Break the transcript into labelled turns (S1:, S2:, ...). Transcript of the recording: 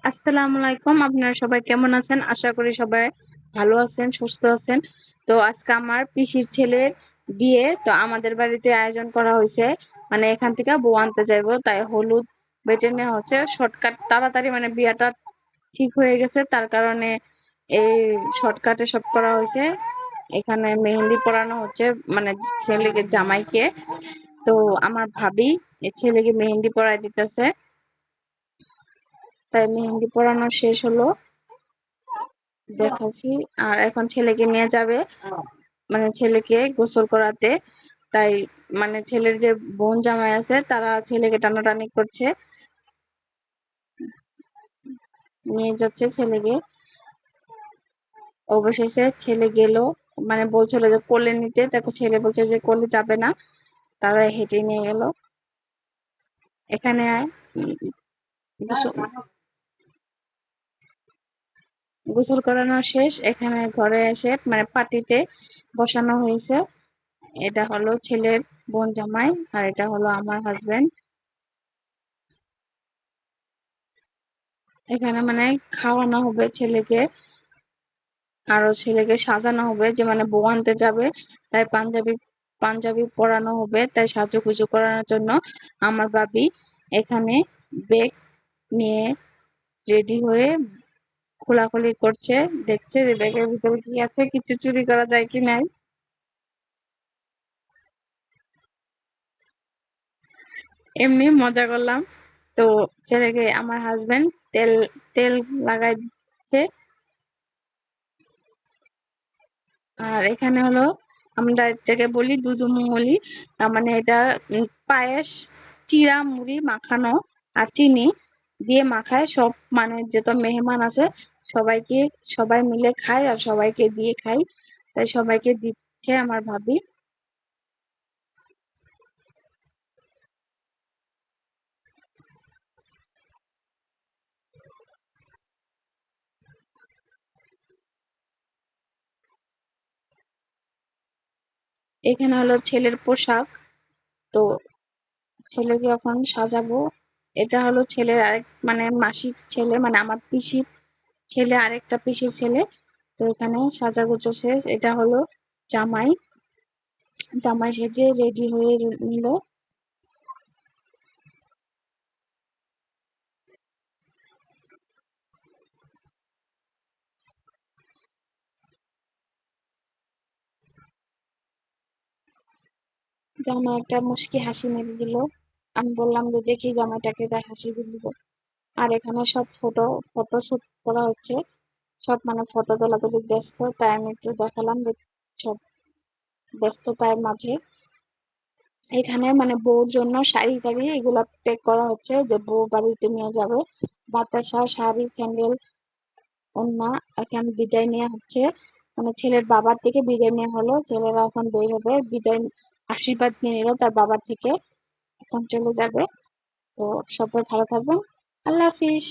S1: আসসালামু আলাইকুম। আপনারা সবাই কেমন আছেন? আশা করি সবাই ভালো আছেন, সুস্থ আছেন। তো আজকে আমার পিসির ছেলের বিয়ে, তো আমাদের বাড়িতে আয়োজন করা হয়েছে। মানে এখান থেকে বউ আনতে যাইবো, তাই হলুদ বেটে নেওয়া হচ্ছে শর্টকাট, তাড়াতাড়ি মানে বিয়েটা ঠিক হয়ে গেছে, তার কারণে এই শর্টকাটে সব করা হয়েছে। এখানে মেহেন্দি পরানো হচ্ছে, মানে ছেলেকে জামাইকে। তো আমার ভাবি এই ছেলেকে মেহেন্দি পরাই দিতেছে, তাই মেহেন্দি পরানো শেষ হলো, দেখাচ্ছি। আর এখন ছেলেকে নিয়ে যাবে, মানে ছেলেকে গোসল করাতে। তাই মানে ছেলের যে বোন জামাই আছে তারা ছেলেকে টানাটানি করছে, নিয়ে যাচ্ছে ছেলেকে। অবশেষে ছেলে গেল, মানে বলছিল যে কোলে নিতে, তাকে ছেলে বলছে যে কোলে যাবে না, তারা হেঁটে নিয়ে গেল। এখানে আয়। গোসল গোসল করানো শেষ, এখানে ঘরে এসে মানে পাটিতে বসানো হয়েছে। এটা হলো ছেলের বোন জামাই, আর এটা হলো আমার হাজবেন্ড। এখানে মানে খাওয়ানো হবে ছেলেকে, আরো ছেলেকে সাজানো হবে, যে মানে বউ আনতে যাবে, তাই পাঞ্জাবি পাঞ্জাবি পরানো হবে, তাই সাজুগুজু করানোর জন্য আমার ভাবি এখানে ব্যাগ নিয়ে রেডি হয়ে খোলাখুলি করছে, দেখছে যে ব্যাগের ভিতরে কি আছে, কিছু চুরি করা যায় কি নাই। এমনি মজা করলাম। তো ছেলেকে আমার হাজবেন্ড তেল তেল লাগাই দিচ্ছে। আর এখানে হলো, আমরা এটাকে বলি দুধুমুঙ্গলি। তার মানে এটা পায়েস, চিড়া মুড়ি মাখানো আর চিনি দিয়ে মাখায় সব, মানে যত মেহমান আছে সবাইকে, সবাই মিলে খায় আর সবাইকে দিয়ে খাই, তাই সবাইকে দিচ্ছে আমার ভাবি। এখানে হলো ছেলের পোশাক। তো ছেলেকে এখন সাজাবো। এটা হলো ছেলের আরেক, মানে মাসির ছেলে, মানে আমার পিসির ছেলে, আরেকটা পিসির ছেলে। তো এখানে সাজাগুজো শেষ। এটা হলো জামাই, জামাই সেজে রেডি হয়ে নিল। জামাই একটা মুচকি হাসি মেরে দিল। আমি বললাম যে দেখি জামাইটাকে, তাই হাসি দিল। আর এখানে সব ফটো শুট করা হচ্ছে, সব মানে ফটো তোলাতুলি ব্যস্ত, তাই আমি একটু দেখালাম যে সব ব্যস্ততার মাঝে এখানে মানে বউর জন্য শাড়ি টাড়ি এগুলা প্যাক করা হচ্ছে, যে বউ বাড়িতে নিয়ে যাবে। বাতাসা, শাড়ি, স্যান্ডেল, ওড়না। এখন বিদায় নেওয়া হচ্ছে, মানে ছেলের বাবার থেকে বিদায় নেওয়া হলো, ছেলেরা এখন বের হবে, বিদায় আশীর্বাদ নিয়ে নিল তার বাবার থেকে, এখন চলে যাবে। তো সবাই ভালো থাকবেন। আল্লাহ হাফিজ।